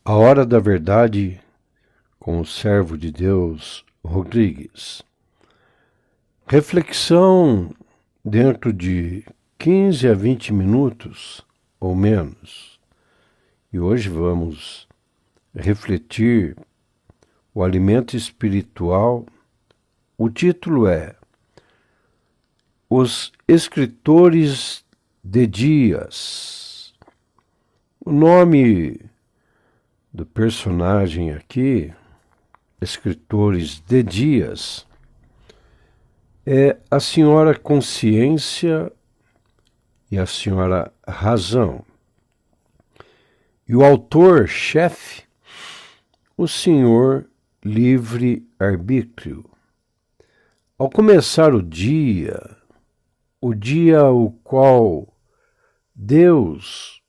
A Hora da Verdade com o servo de Deus Rodrigues. Reflexão dentro de 15 a 20 minutos ou menos. E hoje vamos refletir o alimento espiritual. O título é Os Escritores de Dias. O nome do personagem aqui, Escritores de Dias, é a senhora Consciência e a senhora Razão. E o autor-chefe, o senhor Livre-Arbítrio. Ao começar o dia o qual Deus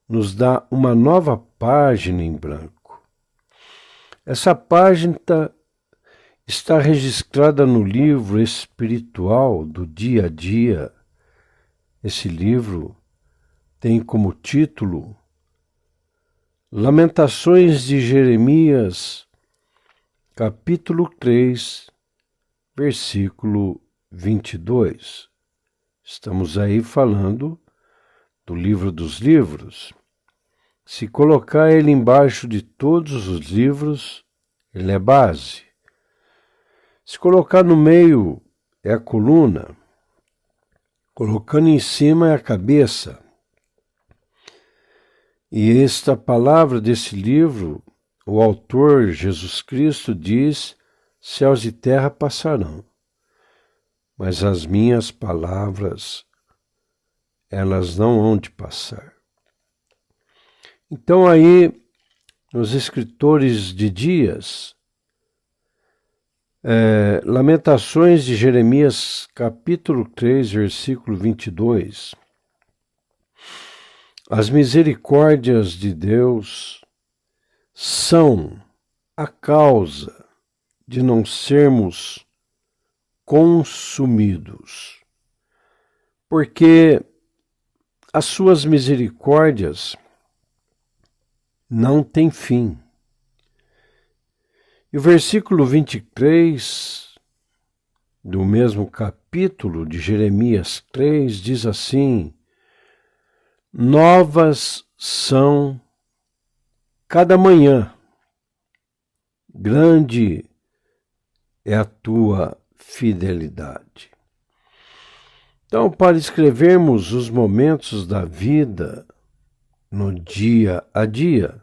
nos dá uma nova página em branco. Essa página está registrada no livro espiritual do dia a dia. Esse livro tem como título Lamentações de Jeremias, capítulo 3, versículo 22. Estamos aí falando do livro dos livros. Se colocar ele embaixo de todos os livros, ele é base. Se colocar no meio, é a coluna. Colocando em cima, é a cabeça. E esta palavra desse livro, o autor Jesus Cristo diz: céus e terra passarão, mas as minhas palavras, elas não hão de passar. Então aí, nos Escritores de Dias, Lamentações de Jeremias, capítulo 3, versículo 22, as misericórdias de Deus são a causa de não sermos consumidos, porque as suas misericórdias não têm fim. E o versículo 23 do mesmo capítulo de Jeremias 3 diz assim: novas são cada manhã, grande é a tua fidelidade. Então, para escrevermos os momentos da vida no dia a dia,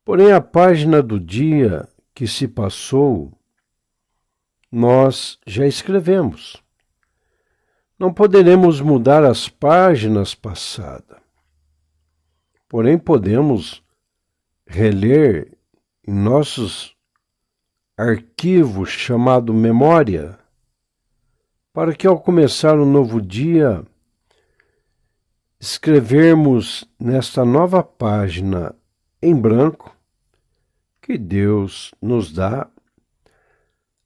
porém a página do dia que se passou, nós já escrevemos. Não poderemos mudar as páginas passadas, porém podemos reler em nossos arquivos chamado memória, para que ao começar um novo dia, escrevermos nesta nova página em branco que Deus nos dá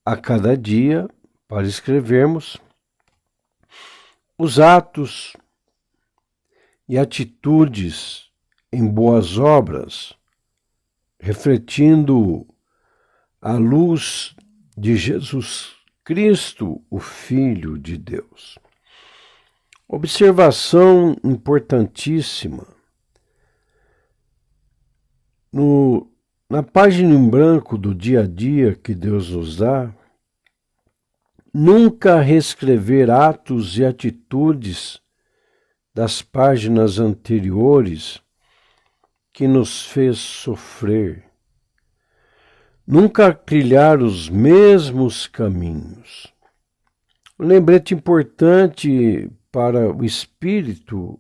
a cada dia para escrevermos os atos e atitudes em boas obras, refletindo a luz de Jesus Cristo, o Filho de Deus. Observação importantíssima. Na página em branco do dia a dia que Deus nos dá, nunca reescrever atos e atitudes das páginas anteriores que nos fez sofrer. Nunca trilhar os mesmos caminhos. Um lembrete importante para o espírito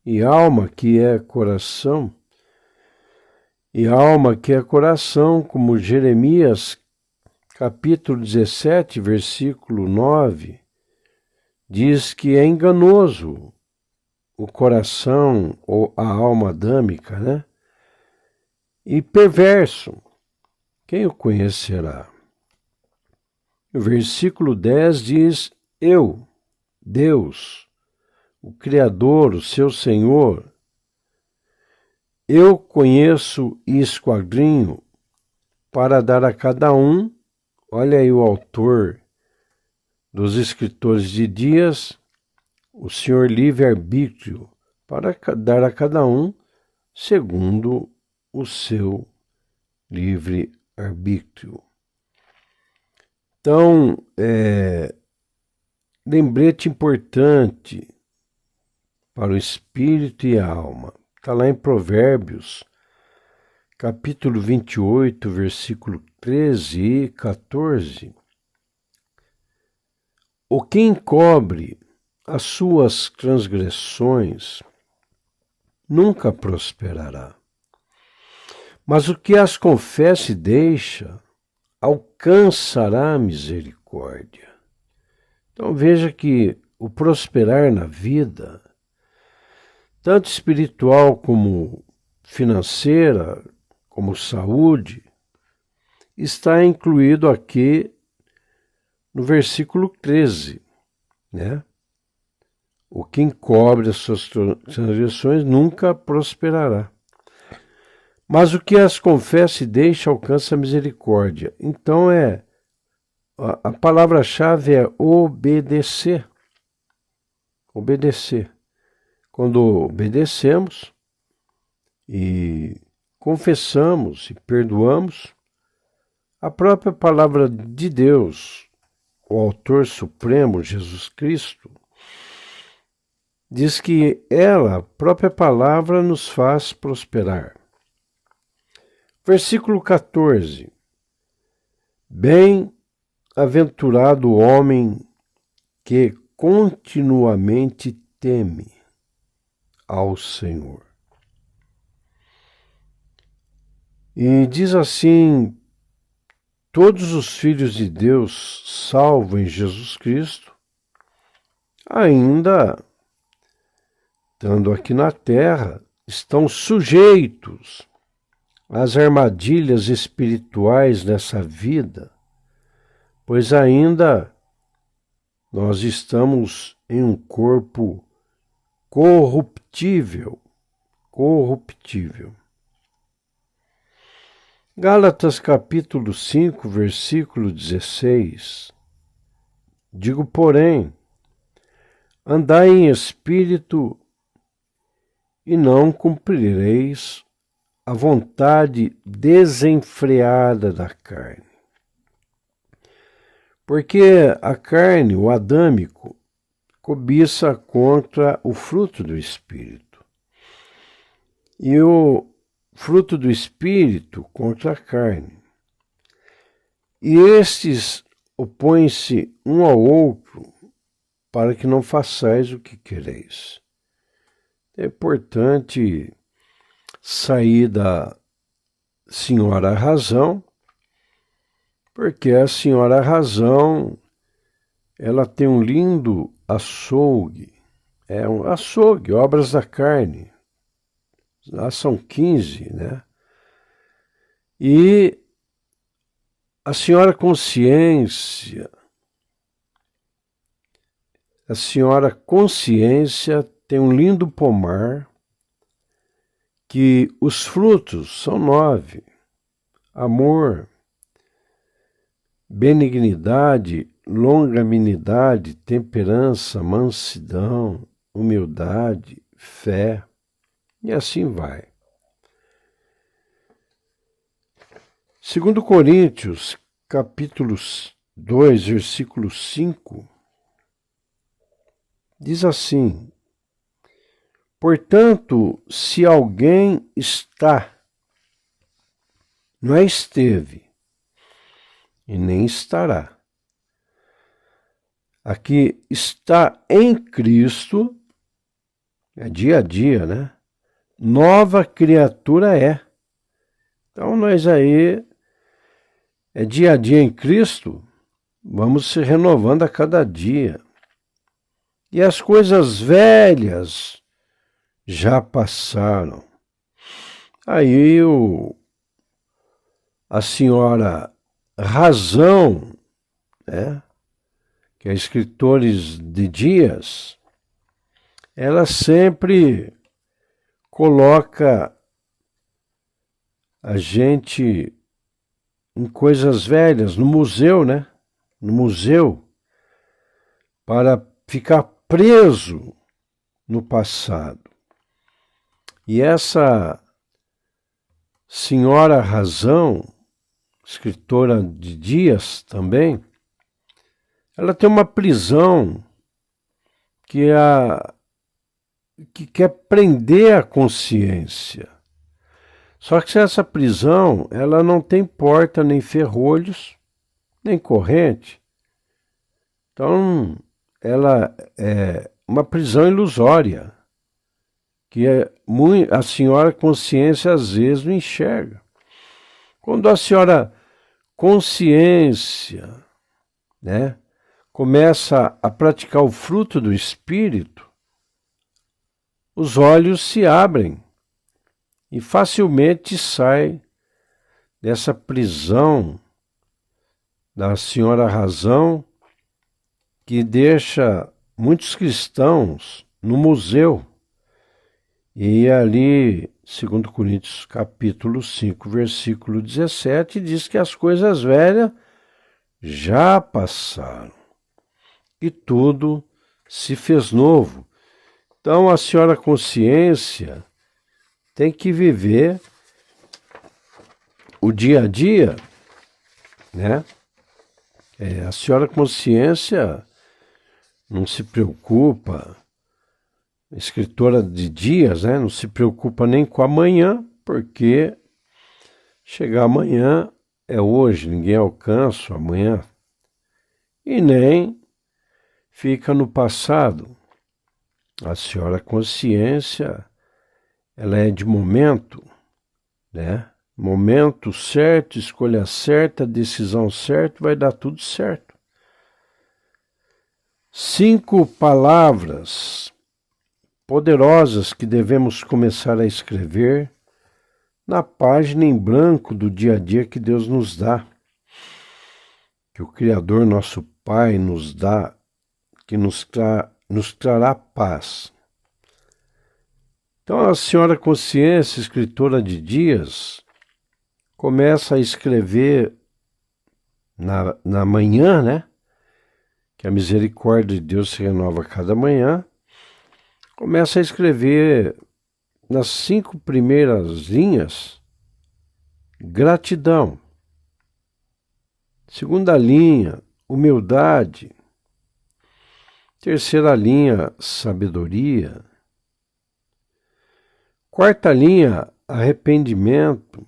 e alma, que é coração, e alma, que é coração, como Jeremias, capítulo 17, versículo 9, diz que é enganoso o coração ou a alma adâmica, né? E perverso. Quem o conhecerá? O versículo 10 diz: eu, Deus, o Criador, o seu Senhor, eu conheço e esquadrinho para dar a cada um, olha aí o autor dos escritores de Dias, o Senhor livre-arbítrio, para dar a cada um segundo o seu livre-arbítrio. Então, lembrete importante para o espírito e a alma. Está lá em Provérbios, capítulo 28, versículo 13 e 14. O que encobre as suas transgressões nunca prosperará, mas o que as confessa e deixa alcançará misericórdia. Então veja que o prosperar na vida, tanto espiritual como financeira, como saúde, está incluído aqui no versículo 13, né? O que encobre as suas transgressões nunca prosperará, mas o que as confessa e deixa alcança a misericórdia. Então a palavra-chave é obedecer. Obedecer. Quando obedecemos e confessamos e perdoamos, a própria palavra de Deus, o autor supremo, Jesus Cristo, diz que ela, a própria palavra, nos faz prosperar. Versículo 14. Bem-aventurado o homem que continuamente teme ao Senhor. E diz assim: todos os filhos de Deus, salvos em Jesus Cristo, ainda estando aqui na terra, estão sujeitos às armadilhas espirituais dessa vida, pois ainda nós estamos em um corpo corruptível. Gálatas capítulo 5, versículo 16. Digo, porém, andai em espírito e não cumprireis a vontade desenfreada da carne. Porque a carne, o adâmico, cobiça contra o fruto do Espírito. E o fruto do Espírito contra a carne. E estes opõem-se um ao outro para que não façais o que quereis. É importante sair da senhora razão, porque a senhora razão, ela tem um lindo açougue, é um açougue, obras da carne. Lá são 15, né? E a senhora consciência tem um lindo pomar que os frutos são 9: amor, benignidade, longanimidade, temperança, mansidão, humildade, fé, e assim vai. 2 Coríntios, capítulo 2, versículo 5, diz assim: portanto, se alguém está, não é esteve, e nem estará. Aqui está em Cristo, é dia a dia, né? Nova criatura é. Então nós aí, é dia a dia em Cristo, vamos se renovando a cada dia. E as coisas velhas já passaram. Aí a senhora Razão, né, que é escritores de Dias, ela sempre coloca a gente em coisas velhas, no museu, né? No museu, para ficar preso no passado. E essa senhora Razão, escritora de Dias também, ela tem uma prisão que quer prender a consciência. Só que essa prisão, ela não tem porta, nem ferrolhos, nem corrente. Então, ela é uma prisão ilusória, que a senhora consciência às vezes não enxerga. Quando a senhora consciência, né, começa a praticar o fruto do Espírito, os olhos se abrem e facilmente sai dessa prisão da senhora Razão, que deixa muitos cristãos no museu. E ali, 2 Coríntios capítulo 5, versículo 17, diz que as coisas velhas já passaram e tudo se fez novo. Então a senhora consciência tem que viver o dia a dia, né? A senhora consciência não se preocupa, escritora de Dias, né? Não se preocupa nem com amanhã, porque chegar amanhã é hoje, ninguém alcança amanhã. E nem fica no passado. A senhora consciência, ela é de momento, né? Momento certo, escolha certa, decisão certa, vai dar tudo certo. 5 palavras poderosas que devemos começar a escrever na página em branco do dia a dia que Deus nos dá, que o Criador, nosso Pai, nos dá, que nos trará paz. Então a senhora consciência, escritora de Dias, começa a escrever na manhã, né? Que a misericórdia de Deus se renova a cada manhã. Começa a escrever nas 5 primeiras linhas, gratidão. Segunda linha, humildade. Terceira linha, sabedoria. Quarta linha, arrependimento.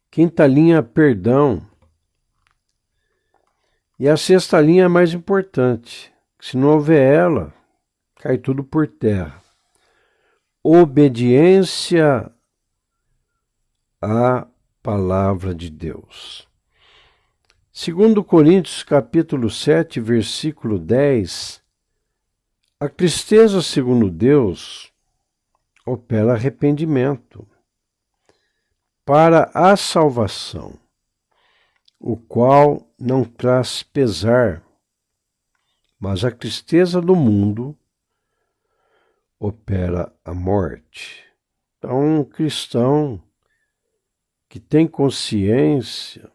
Quinta linha, perdão. E a sexta linha é a mais importante. Se não houver ela, cai tudo por terra. Obediência à palavra de Deus. 2 Coríntios capítulo 7, versículo 10, a tristeza segundo Deus opera arrependimento para a salvação, o qual não traz pesar, mas a tristeza do mundo opera a morte. Então, um cristão que tem consciência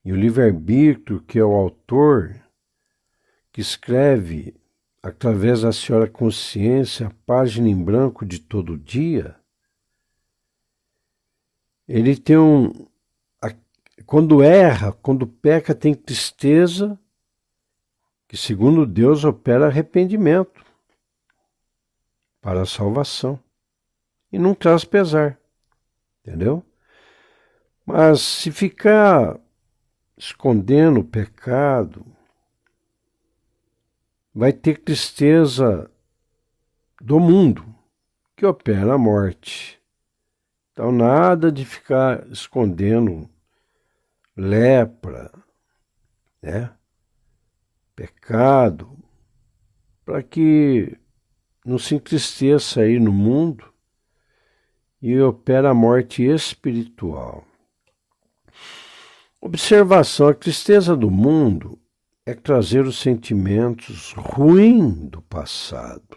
e o livre-arbítrio, que é o autor que escreve através da senhora consciência a página em branco de todo dia, ele tem quando erra, quando peca, tem tristeza, que segundo Deus opera arrependimento para a salvação e não traz pesar, entendeu? Mas se ficar escondendo o pecado, vai ter tristeza do mundo, que opera a morte. Então nada de ficar escondendo lepra, né? Pecado, para que não se entristeça aí no mundo e opera a morte espiritual. Observação: a tristeza do mundo é trazer os sentimentos ruins do passado.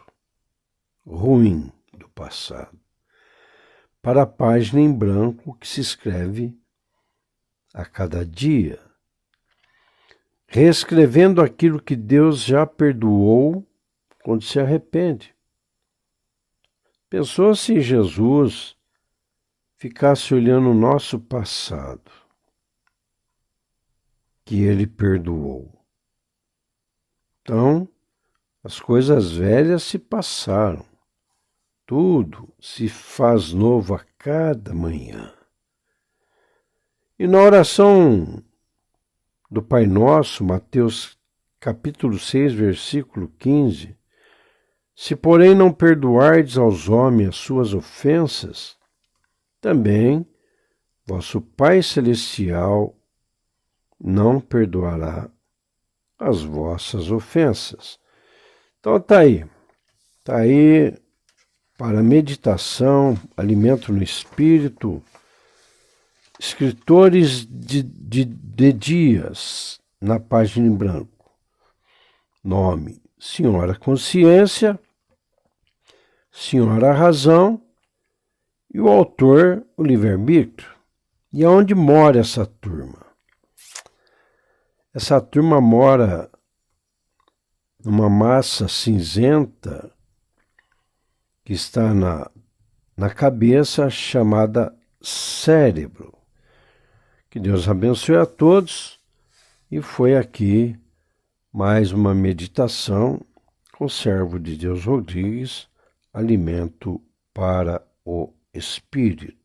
para a página em branco que se escreve a cada dia, reescrevendo aquilo que Deus já perdoou quando se arrepende. Pensou se Jesus ficasse olhando o nosso passado, que ele perdoou. Então, as coisas velhas se passaram, tudo se faz novo a cada manhã. E na oração do Pai Nosso, Mateus capítulo 6, versículo 15, se porém não perdoardes aos homens as suas ofensas, também vosso Pai Celestial não perdoará as vossas ofensas. Então tá aí para meditação, alimento no espírito, escritores de dias, na página em branco. Nome: Senhora Consciência, Senhora Razão, e o autor, o livre-arbítrio. E aonde mora essa turma? Essa turma mora numa massa cinzenta que está na cabeça, chamada cérebro. Que Deus abençoe a todos. E foi aqui mais uma meditação com o servo de Deus Rodrigues, alimento para o espírito.